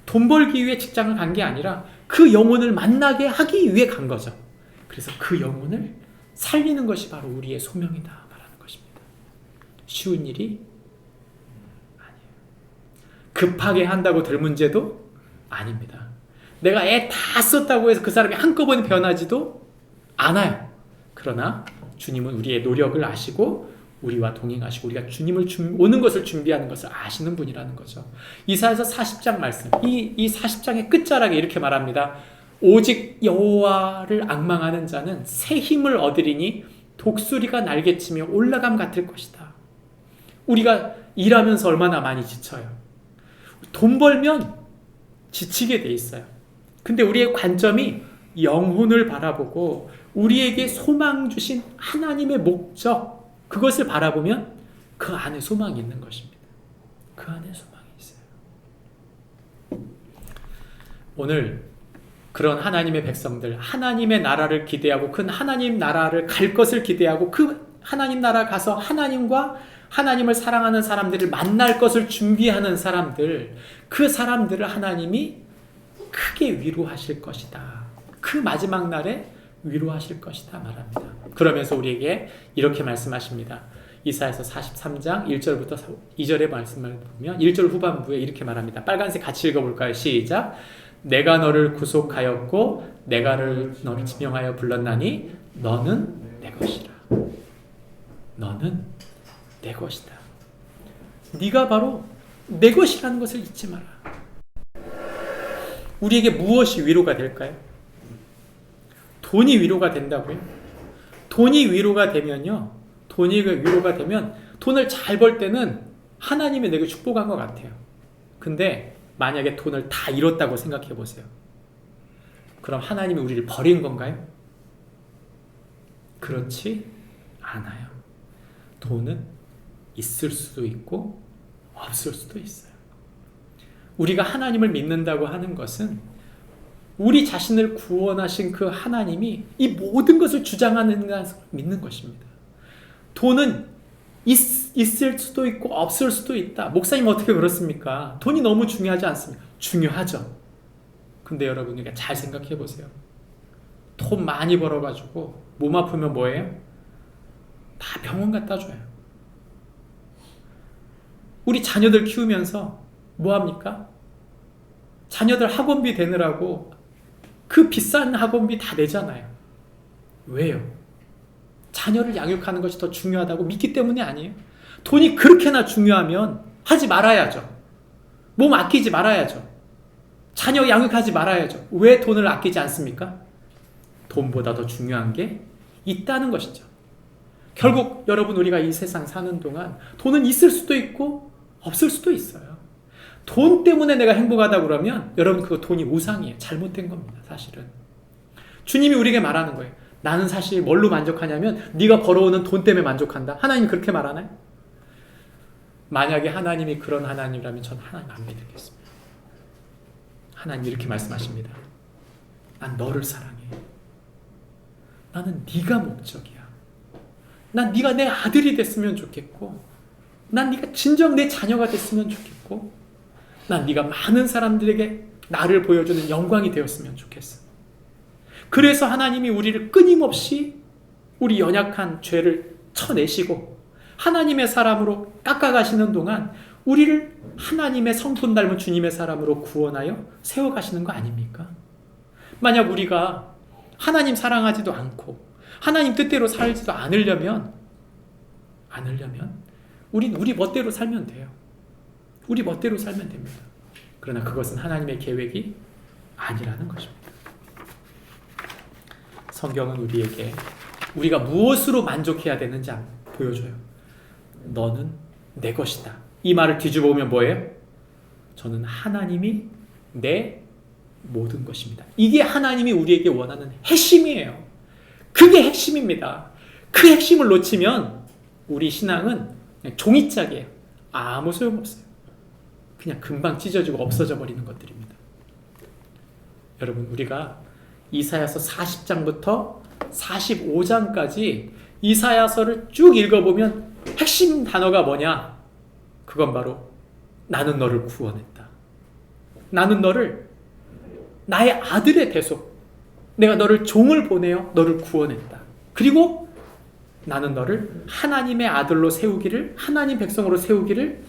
돈 벌기 위해 직장을 간 게 아니라 그 영혼을 만나게 하기 위해 간 거죠. 그래서 그 영혼을 살리는 것이 바로 우리의 소명이다 말하는 것입니다. 쉬운 일이 아니에요. 급하게 한다고 될 문제도 아닙니다. 내가 애 다 썼다고 해서 그 사람이 한꺼번에 변하지도 않아요. 그러나 주님은 우리의 노력을 아시고 우리와 동행하시고 우리가 주님을 오는 것을 준비하는 것을 아시는 분이라는 거죠. 이사야서 40장 말씀, 이 40장의 끝자락에 이렇게 말합니다. 오직 여호와를 앙망하는 자는 새 힘을 얻으리니 독수리가 날개치며 올라감 같을 것이다. 우리가 일하면서 얼마나 많이 지쳐요. 돈 벌면 지치게 돼 있어요. 근데 우리의 관점이 영혼을 바라보고 우리에게 소망 주신 하나님의 목적, 그것을 바라보면 그 안에 소망이 있는 것입니다. 그 안에 소망이 있어요. 오늘 그런 하나님의 백성들, 하나님의 나라를 기대하고 그 하나님 나라를 갈 것을 기대하고 그 하나님 나라 가서 하나님과 하나님을 사랑하는 사람들을 만날 것을 준비하는 사람들, 그 사람들을 하나님이 크게 위로하실 것이다. 그 마지막 날에 위로하실 것이다 말합니다. 그러면서 우리에게 이렇게 말씀하십니다. 이사야서 43장 1절부터 2절의 말씀을 보면 1절 후반부에 이렇게 말합니다. 빨간색 같이 읽어볼까요? 시작. 내가 너를 구속하였고 내가 너를 지명하여 불렀나니 너는 내 것이라. 너는 내 것이다. 네가 바로 내 것이라는 것을 잊지 마라. 우리에게 무엇이 위로가 될까요? 돈이 위로가 된다고요? 돈이 위로가 되면요. 돈이 위로가 되면 돈을 잘 벌 때는 하나님이 내게 축복한 것 같아요. 근데 만약에 돈을 다 잃었다고 생각해 보세요. 그럼 하나님이 우리를 버린 건가요? 그렇지 않아요. 돈은 있을 수도 있고 없을 수도 있어요. 우리가 하나님을 믿는다고 하는 것은 우리 자신을 구원하신 그 하나님이 이 모든 것을 주장하는 것을 믿는 것입니다. 돈은 있을 수도 있고 없을 수도 있다. 목사님 어떻게 그렇습니까? 돈이 너무 중요하지 않습니까? 중요하죠. 근데 여러분 우리가 잘 생각해 보세요. 돈 많이 벌어가지고 몸 아프면 뭐예요? 다 병원 갖다 줘요. 우리 자녀들 키우면서 뭐합니까? 자녀들 학원비 되느라고 그 비싼 학원비 다 내잖아요. 왜요? 자녀를 양육하는 것이 더 중요하다고 믿기 때문이 아니에요. 돈이 그렇게나 중요하면 하지 말아야죠. 몸 아끼지 말아야죠. 자녀 양육하지 말아야죠. 왜 돈을 아끼지 않습니까? 돈보다 더 중요한 게 있다는 것이죠. 결국 여러분 우리가 이 세상 사는 동안 돈은 있을 수도 있고 없을 수도 있어요. 돈 때문에 내가 행복하다 그러면 여러분 그거 돈이 우상이에요. 잘못된 겁니다. 사실은. 주님이 우리에게 말하는 거예요. 나는 사실 뭘로 만족하냐면 네가 벌어오는 돈 때문에 만족한다. 하나님 그렇게 말하나요? 만약에 하나님이 그런 하나님이라면 전 하나님 안 믿겠습니다. 하나님 이렇게 말씀하십니다. 난 너를 사랑해. 나는 네가 목적이야. 난 네가 내 아들이 됐으면 좋겠고 난 네가 진정 내 자녀가 됐으면 좋겠고 난 네가 많은 사람들에게 나를 보여주는 영광이 되었으면 좋겠어. 그래서 하나님이 우리를 끊임없이 우리 연약한 죄를 쳐내시고 하나님의 사람으로 깎아가시는 동안 우리를 하나님의 성품 닮은 주님의 사람으로 구원하여 세워가시는 거 아닙니까? 만약 우리가 하나님 사랑하지도 않고 하나님 뜻대로 살지도 않으려면 우린 우리 멋대로 살면 돼요. 우리 멋대로 살면 됩니다. 그러나 그것은 하나님의 계획이 아니라는 것입니다. 성경은 우리에게 우리가 무엇으로 만족해야 되는지 보여줘요. 너는 내 것이다. 이 말을 뒤집어 보면 뭐예요? 저는 하나님이 내 모든 것입니다. 이게 하나님이 우리에게 원하는 핵심이에요. 그게 핵심입니다. 그 핵심을 놓치면 우리 신앙은 그냥 종이짝이에요. 아무 소용없어요. 그냥 금방 찢어지고 없어져 버리는 것들입니다. 여러분 우리가 이사야서 40장부터 45장까지 이사야서를 쭉 읽어보면 핵심 단어가 뭐냐? 그건 바로 나는 너를 구원했다. 나는 너를 나의 아들의 대속, 내가 너를 종을 보내어 너를 구원했다. 그리고 나는 너를 하나님의 아들로 세우기를, 하나님 백성으로 세우기를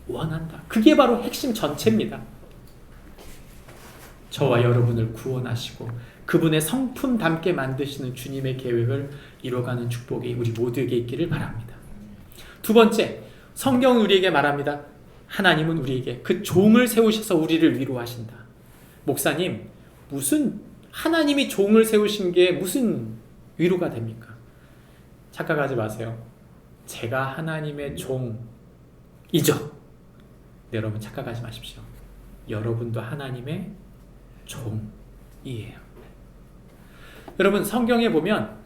원한다. 그게 바로 핵심 전체입니다. 저와 여러분을 구원하시고 그분의 성품닮게 만드시는 주님의 계획을 이뤄가는 축복이 우리 모두에게 있기를 바랍니다. 두 번째, 성경은 우리에게 말합니다. 하나님은 우리에게 그 종을 세우셔서 우리를 위로하신다. 목사님, 무슨 하나님이 종을 세우신 게 무슨 위로가 됩니까? 착각하지 마세요. 제가 하나님의 종이죠. 네, 여러분 착각하지 마십시오. 여러분도 하나님의 종이에요. 여러분 성경에 보면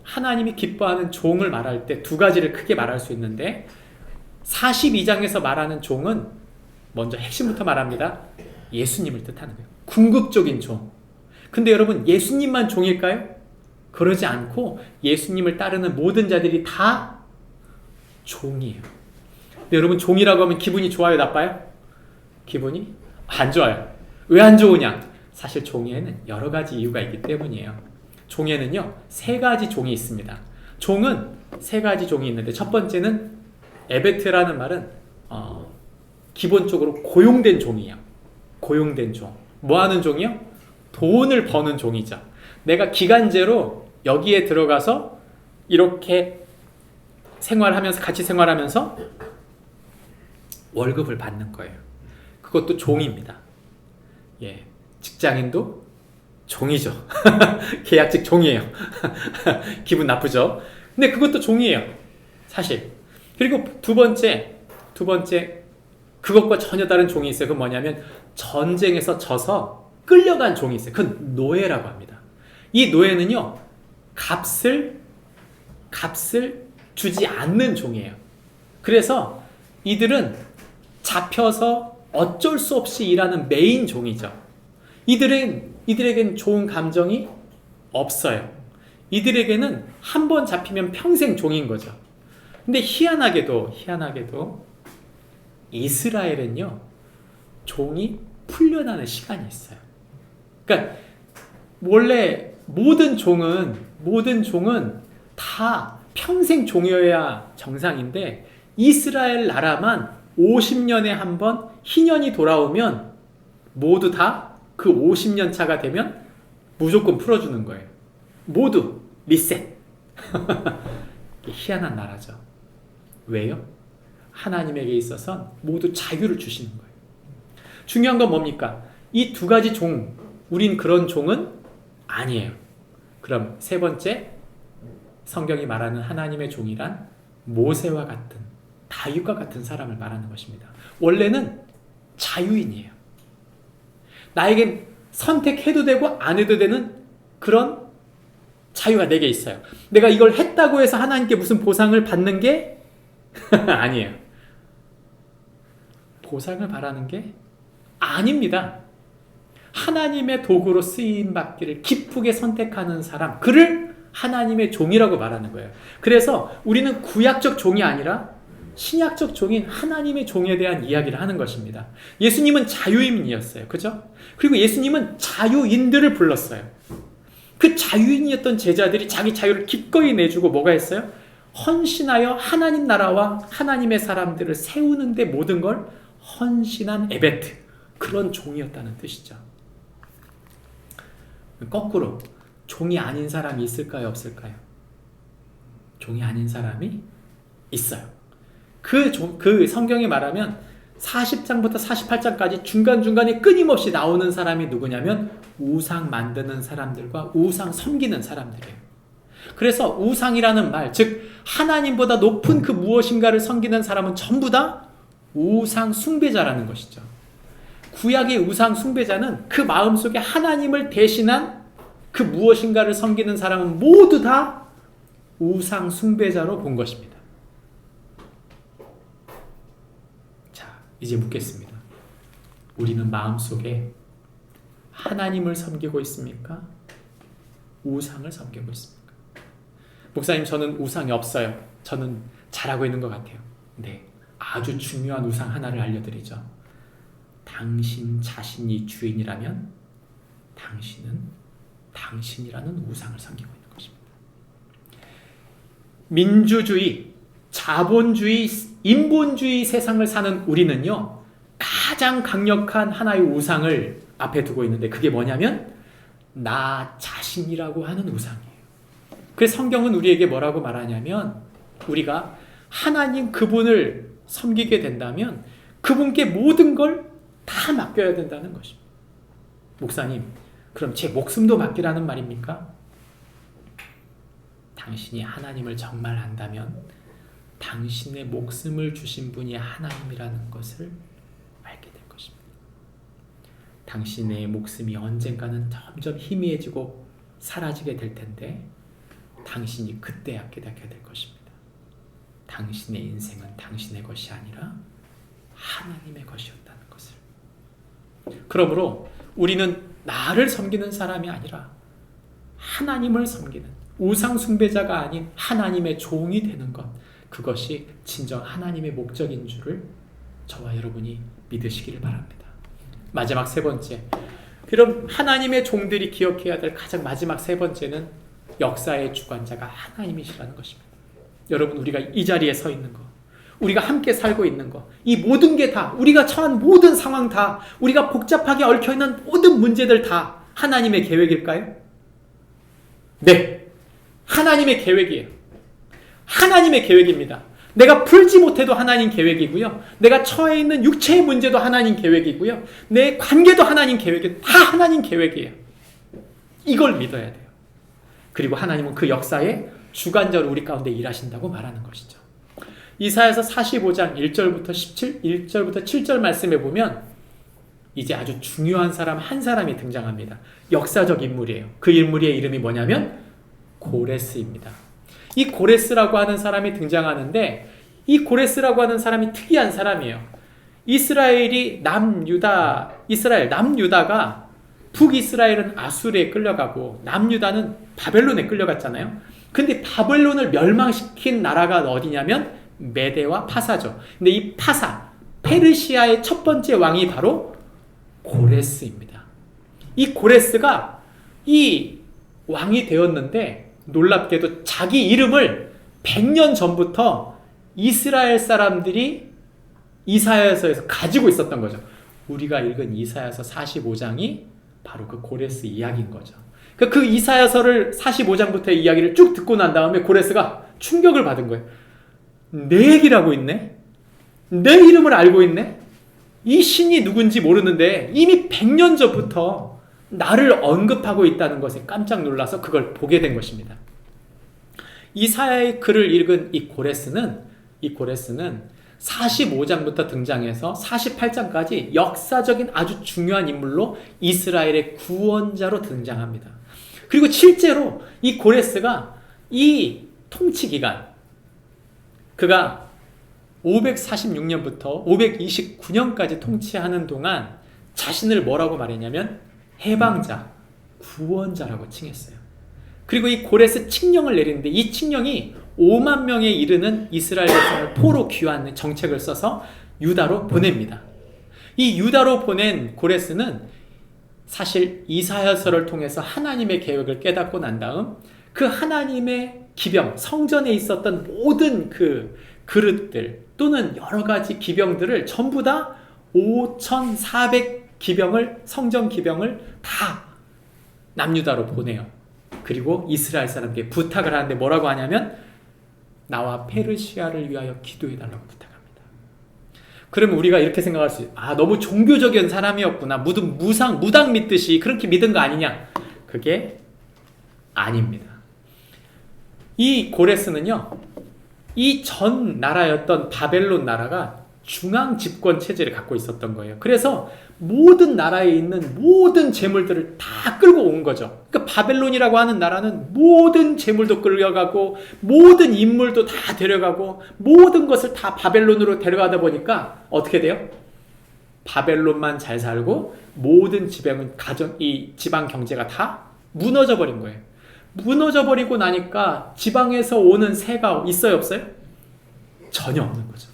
하나님이 기뻐하는 종을 말할 때 두 가지를 크게 말할 수 있는데 42장에서 말하는 종은 먼저 핵심부터 말합니다. 예수님을 뜻하는 거예요. 궁극적인 종. 근데 여러분 예수님만 종일까요? 그러지 않고 예수님을 따르는 모든 자들이 다 종이에요. 근데 여러분 종이라고 하면 기분이 좋아요, 나빠요? 기분이 안 좋아요. 왜 안 좋으냐? 사실 종에는 여러 가지 이유가 있기 때문이에요. 종에는요 3가지 종이 있습니다. 종은 3가지 종이 있는데 첫 번째는 에베트라는 말은 기본적으로 고용된 종이에요. 고용된 종. 뭐 하는 종이요? 돈을 버는 종이죠. 내가 기간제로 여기에 들어가서 이렇게 생활하면서 같이 생활하면서 월급을 받는 거예요. 그것도 종입니다. 예, 직장인도 종이죠. 계약직 종이에요. 기분 나쁘죠? 근데 그것도 종이에요. 사실. 그리고 두 번째 그것과 전혀 다른 종이 있어요. 그건 뭐냐면 전쟁에서 져서 끌려간 종이 있어요. 그건 노예라고 합니다. 이 노예는요 값을 주지 않는 종이에요. 그래서 이들은 잡혀서 어쩔 수 없이 일하는 메인 종이죠. 이들에겐 좋은 감정이 없어요. 이들에게는 한 번 잡히면 평생 종인 거죠. 근데 희한하게도 이스라엘은요 종이 풀려나는 시간이 있어요. 그러니까 원래 모든 종은 다 평생 종이어야 정상인데 이스라엘 나라만 50년에 한 번 희년이 돌아오면 모두 다 그 50년 차가 되면 무조건 풀어주는 거예요. 모두 리셋. 희한한 나라죠. 왜요? 하나님에게 있어선 모두 자유를 주시는 거예요. 중요한 건 뭡니까? 이 두 가지 종, 우린 그런 종은 아니에요. 그럼 세 번째, 성경이 말하는 하나님의 종이란 모세와 같은, 다윗과 같은 사람을 말하는 것입니다. 원래는 자유인이에요. 나에겐 선택해도 되고 안 해도 되는 그런 자유가 내게 있어요. 내가 이걸 했다고 해서 하나님께 무슨 보상을 받는 게 아니에요. 보상을 바라는 게 아닙니다. 하나님의 도구로 쓰임받기를 기쁘게 선택하는 사람, 그를 하나님의 종이라고 말하는 거예요. 그래서 우리는 구약적 종이 아니라 신약적 종인 하나님의 종에 대한 이야기를 하는 것입니다. 예수님은 자유인이었어요. 그죠? 그리고 예수님은 자유인들을 불렀어요. 그 자유인이었던 제자들이 자기 자유를 기꺼이 내주고 뭐가 했어요? 헌신하여 하나님 나라와 하나님의 사람들을 세우는데 모든 걸 헌신한 에베트, 그런 종이었다는 뜻이죠. 거꾸로 종이 아닌 사람이 있을까요? 없을까요? 종이 아닌 사람이 있어요. 그 성경에 말하면 40장부터 48장까지 중간중간에 끊임없이 나오는 사람이 누구냐면 우상 만드는 사람들과 우상 섬기는 사람들이에요. 그래서 우상이라는 말, 즉 하나님보다 높은 그 무엇인가를 섬기는 사람은 전부 다 우상 숭배자라는 것이죠. 구약의 우상 숭배자는 그 마음속에 하나님을 대신한 그 무엇인가를 섬기는 사람은 모두 다 우상 숭배자로 본 것입니다. 자, 이제 묻겠습니다. 우리는 마음속에 하나님을 섬기고 있습니까? 우상을 섬기고 있습니까? 목사님, 저는 우상이 없어요. 저는 잘하고 있는 것 같아요. 네, 아주 중요한 우상 하나를 알려드리죠. 당신 자신이 주인이라면 당신은 당신이라는 우상을 섬기고 있는 것입니다. 민주주의, 자본주의, 인본주의 세상을 사는 우리는요, 가장 강력한 하나의 우상을 앞에 두고 있는데 그게 뭐냐면 나 자신이라고 하는 우상이에요. 그래서 성경은 우리에게 뭐라고 말하냐면 우리가 하나님 그분을 섬기게 된다면 그분께 모든 걸 다 맡겨야 된다는 것입니다. 목사님, 그럼 제 목숨도 맡기라는 말입니까? 당신이 하나님을 정말 안다면 당신의 목숨을 주신 분이 하나님이라는 것을 알게 될 것입니다. 당신의 목숨이 언젠가는 점점 희미해지고 사라지게 될 텐데 당신이 그때야 깨닫게 될 것입니다. 당신의 인생은 당신의 것이 아니라 하나님의 것이었다는 것을. 그러므로 우리는 나를 섬기는 사람이 아니라 하나님을 섬기는 우상 숭배자가 아닌 하나님의 종이 되는 것, 그것이 진정 하나님의 목적인 줄을 저와 여러분이 믿으시기를 바랍니다. 마지막 세 번째, 그럼 하나님의 종들이 기억해야 될 가장 마지막 세 번째는 역사의 주관자가 하나님이시라는 것입니다. 여러분, 우리가 이 자리에 서 있는 것, 우리가 함께 살고 있는 것, 이 모든 게 다, 우리가 처한 모든 상황 다, 우리가 복잡하게 얽혀있는 모든 문제들 다 하나님의 계획일까요? 네, 하나님의 계획이에요. 하나님의 계획입니다. 내가 풀지 못해도 하나님 계획이고요. 내가 처해 있는 육체의 문제도 하나님 계획이고요. 내 관계도 하나님 계획이에요. 다 하나님 계획이에요. 이걸 믿어야 돼요. 그리고 하나님은 그 역사의 주관자로 우리 가운데 일하신다고 말하는 것이죠. 이사야서 45장 1절부터 7절 말씀에 보면 이제 아주 중요한 사람 한 사람이 등장합니다. 역사적 인물이에요. 그 인물의 이름이 뭐냐면 고레스입니다. 이 고레스라고 하는 사람이 등장하는데 이 고레스라고 하는 사람이 특이한 사람이에요. 남유다가 북이스라엘은 아수르에 끌려가고 남유다는 바벨론에 끌려갔잖아요. 근데 바벨론을 멸망시킨 나라가 어디냐면 메대와 파사죠. 근데 이 파사, 페르시아의 첫 번째 왕이 바로 고레스입니다. 이 고레스가 이 왕이 되었는데 놀랍게도 자기 이름을 100년 전부터 이스라엘 사람들이 이사야서에서 가지고 있었던 거죠. 우리가 읽은 이사야서 45장이 바로 그 고레스 이야기인 거죠. 그 이사야서를 45장부터의 이야기를 쭉 듣고 난 다음에 고레스가 충격을 받은 거예요. 내 얘기를 하고 있네? 내 이름을 알고 있네? 이 신이 누군지 모르는데 이미 100년 전부터 나를 언급하고 있다는 것에 깜짝 놀라서 그걸 보게 된 것입니다. 이사야의 글을 읽은 이 고레스는 45장부터 등장해서 48장까지 역사적인 아주 중요한 인물로 이스라엘의 구원자로 등장합니다. 그리고 실제로 이 고레스가 이 통치 기간, 그가 546년부터 529년까지 통치하는 동안 자신을 뭐라고 말했냐면 해방자, 구원자라고 칭했어요. 그리고 이 고레스 칙령을 내리는데 이 칙령이 5만 명에 이르는 이스라엘 백성을 포로 귀환하는 정책을 써서 유다로 보냅니다. 이 유다로 보낸 고레스는 사실 이사야서를 통해서 하나님의 계획을 깨닫고 난 다음 그 하나님의 기병, 성전에 있었던 모든 그 그릇들 또는 여러 가지 기병들을 전부 다 5,400 기병을, 성전 기병을 다 남유다로 보내요. 그리고 이스라엘 사람에게 부탁을 하는데 뭐라고 하냐면 나와 페르시아를 위하여 기도해달라고 부탁합니다. 그러면 우리가 이렇게 생각할 수 있어요. 너무 종교적인 사람이었구나. 무당 믿듯이 그렇게 믿은 거 아니냐. 그게 아닙니다. 이 고레스는요, 이 전 나라였던 바벨론 나라가 중앙 집권 체제를 갖고 있었던 거예요. 그래서 모든 나라에 있는 모든 재물들을 다 끌고 온 거죠. 그러니까 바벨론이라고 하는 나라는 모든 재물도 끌려가고 모든 인물도 다 데려가고 모든 것을 다 바벨론으로 데려가다 보니까 어떻게 돼요? 바벨론만 잘 살고 모든 이 지방 경제가 다 무너져 버린 거예요. 무너져 버리고 나니까 지방에서 오는 세가 있어요, 없어요? 전혀 없는 거죠.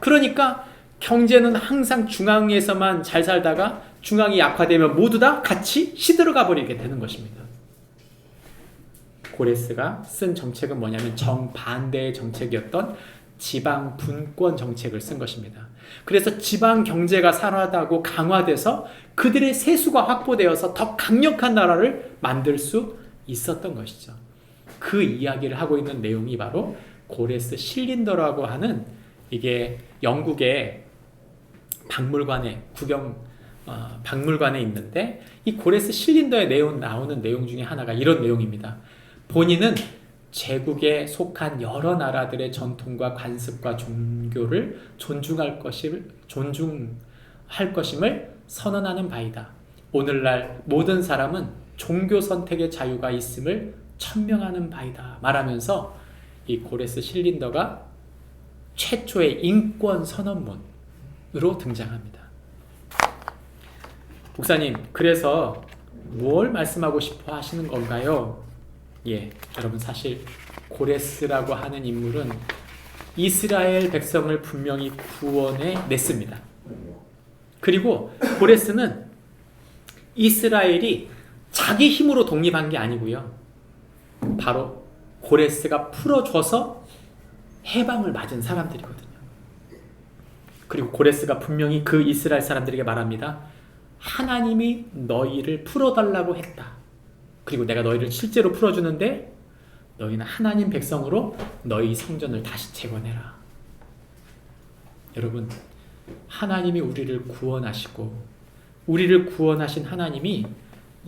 그러니까 경제는 항상 중앙에서만 잘 살다가 중앙이 약화되면 모두 다 같이 시들어가 버리게 되는 것입니다. 고레스가 쓴 정책은 뭐냐면 정반대의 정책이었던 지방 분권 정책을 쓴 것입니다. 그래서 지방 경제가 살아나고 강화돼서 그들의 세수가 확보되어서 더 강력한 나라를 만들 수 있었던 것이죠. 그 이야기를 하고 있는 내용이 바로 고레스 실린더라고 하는, 이게 영국의 박물관에 박물관에 있는데, 이 고레스 실린더에 나오는 내용 중에 하나가 이런 내용입니다. 본인은 제국에 속한 여러 나라들의 전통과 관습과 종교를 존중할 것임을 선언하는 바이다. 오늘날 모든 사람은 종교 선택의 자유가 있음을 천명하는 바이다. 말하면서 이 고레스 실린더가 최초의 인권 선언문으로 등장합니다. 목사님, 그래서 뭘 말씀하고 싶어 하시는 건가요? 여러분, 사실 고레스라고 하는 인물은 이스라엘 백성을 분명히 구원해 냈습니다. 그리고 고레스는 이스라엘이 자기 힘으로 독립한 게 아니고요. 바로 고레스가 풀어줘서 해방을 맞은 사람들이거든요. 그리고 고레스가 분명히 그 이스라엘 사람들에게 말합니다. 하나님이 너희를 풀어달라고 했다. 그리고 내가 너희를 실제로 풀어주는데 너희는 하나님 백성으로 너희 성전을 다시 재건해라. 여러분, 하나님이 우리를 구원하시고 우리를 구원하신 하나님이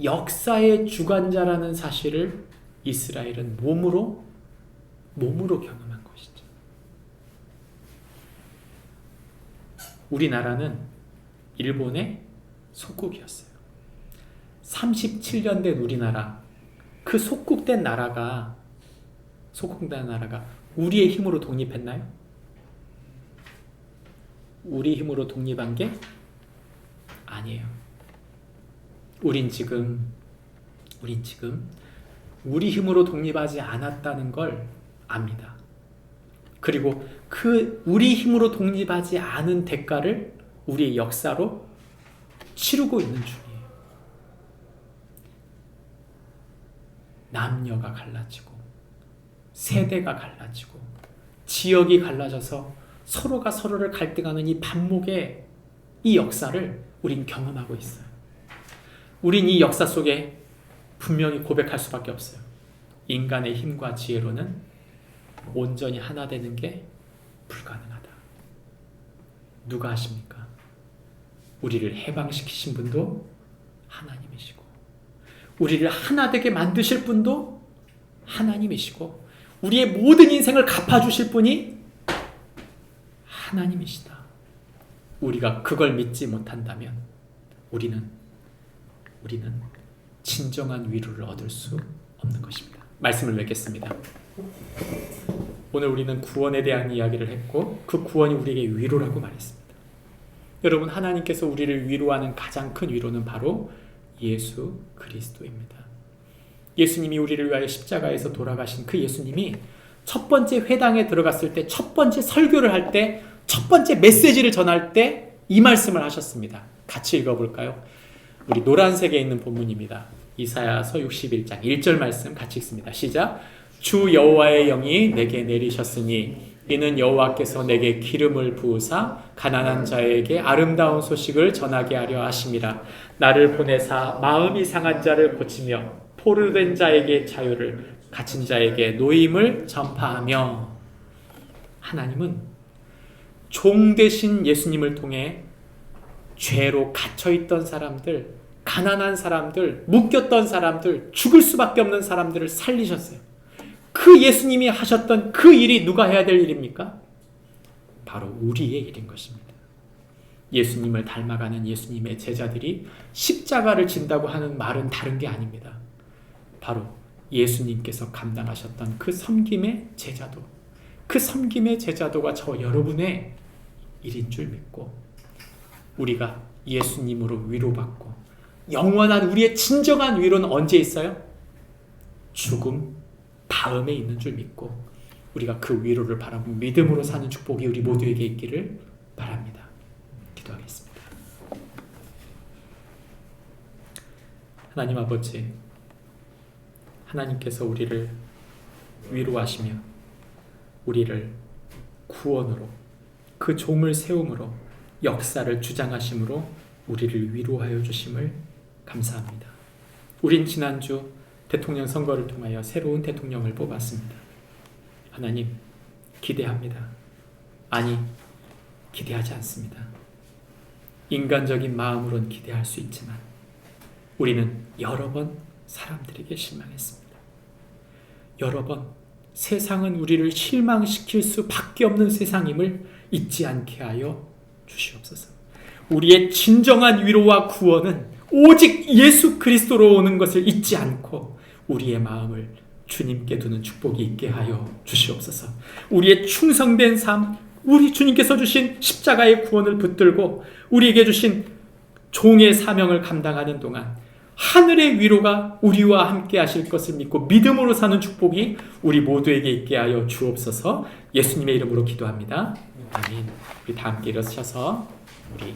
역사의 주관자라는 사실을 이스라엘은 몸으로 경험한 것이죠. 우리나라는 일본의 속국이었어요. 37년 된 우리나라, 그 속국된 나라가 우리의 힘으로 독립했나요? 우리 힘으로 독립한 게 아니에요. 우린 지금 우리 힘으로 독립하지 않았다는 걸 압니다. 그리고 그 우리 힘으로 독립하지 않은 대가를 우리의 역사로 치르고 있는 중이에요. 남녀가 갈라지고 세대가 갈라지고 지역이 갈라져서 서로가 서로를 갈등하는 이 반목의 이 역사를 우린 경험하고 있어요. 우린 이 역사 속에 분명히 고백할 수밖에 없어요. 인간의 힘과 지혜로는 온전히 하나 되는 게 불가능하다. 누가 하십니까? 우리를 해방시키신 분도 하나님이시고 우리를 하나 되게 만드실 분도 하나님이시고 우리의 모든 인생을 갚아주실 분이 하나님이시다. 우리가 그걸 믿지 못한다면 우리는 진정한 위로를 얻을 수 없는 것입니다. 말씀을 맺겠습니다. 오늘 우리는 구원에 대한 이야기를 했고 그 구원이 우리에게 위로라고 말했습니다. 여러분, 하나님께서 우리를 위로하는 가장 큰 위로는 바로 예수 그리스도입니다. 예수님이 우리를 위하여 십자가에서 돌아가신 그 예수님이 첫 번째 회당에 들어갔을 때, 첫 번째 설교를 할 때, 첫 번째 메시지를 전할 때 이 말씀을 하셨습니다. 같이 읽어볼까요? 우리 노란색에 있는 본문입니다. 이사야서 61장 1절 말씀 같이 읽습니다. 시작. 주 여호와의 영이 내게 내리셨으니 이는 여호와께서 내게 기름을 부으사 가난한 자에게 아름다운 소식을 전하게 하려 하심이라. 나를 보내사 마음이 상한 자를 고치며 포로된 자에게 자유를, 갇힌 자에게 노임을 전파하며. 하나님은 종 되신 예수님을 통해 죄로 갇혀있던 사람들, 가난한 사람들, 묶였던 사람들, 죽을 수밖에 없는 사람들을 살리셨어요. 그 예수님이 하셨던 그 일이 누가 해야 될 일입니까? 바로 우리의 일인 것입니다. 예수님을 닮아가는 예수님의 제자들이 십자가를 진다고 하는 말은 다른 게 아닙니다. 바로 예수님께서 감당하셨던 그 섬김의 제자도, 그 섬김의 제자도가 저 여러분의 일인 줄 믿고 우리가 예수님으로 위로받고 영원한 우리의 진정한 위로는 언제 있어요? 죽음 다음에 있는 줄 믿고 우리가 그 위로를 바라보고 믿음으로 사는 축복이 우리 모두에게 있기를 바랍니다. 기도하겠습니다. 하나님 아버지, 하나님께서 우리를 위로하시며 우리를 구원으로 그 종을 세움으로 역사를 주장하심으로 우리를 위로하여 주심을 감사합니다. 우린 지난주 대통령 선거를 통하여 새로운 대통령을 뽑았습니다. 하나님, 기대합니다. 아니, 기대하지 않습니다. 인간적인 마음으로는 기대할 수 있지만 우리는 여러 번 사람들에게 실망했습니다. 여러 번 세상은 우리를 실망시킬 수밖에 없는 세상임을 잊지 않게 하여 주시옵소서. 우리의 진정한 위로와 구원은 오직 예수 그리스도로 오는 것을 잊지 않고 우리의 마음을 주님께 두는 축복이 있게 하여 주시옵소서. 우리의 충성된 삶, 우리 주님께서 주신 십자가의 구원을 붙들고 우리에게 주신 종의 사명을 감당하는 동안 하늘의 위로가 우리와 함께 하실 것을 믿고 믿음으로 사는 축복이 우리 모두에게 있게 하여 주옵소서. 예수님의 이름으로 기도합니다. 아멘. 우리 다 함께 일어서셔서 우리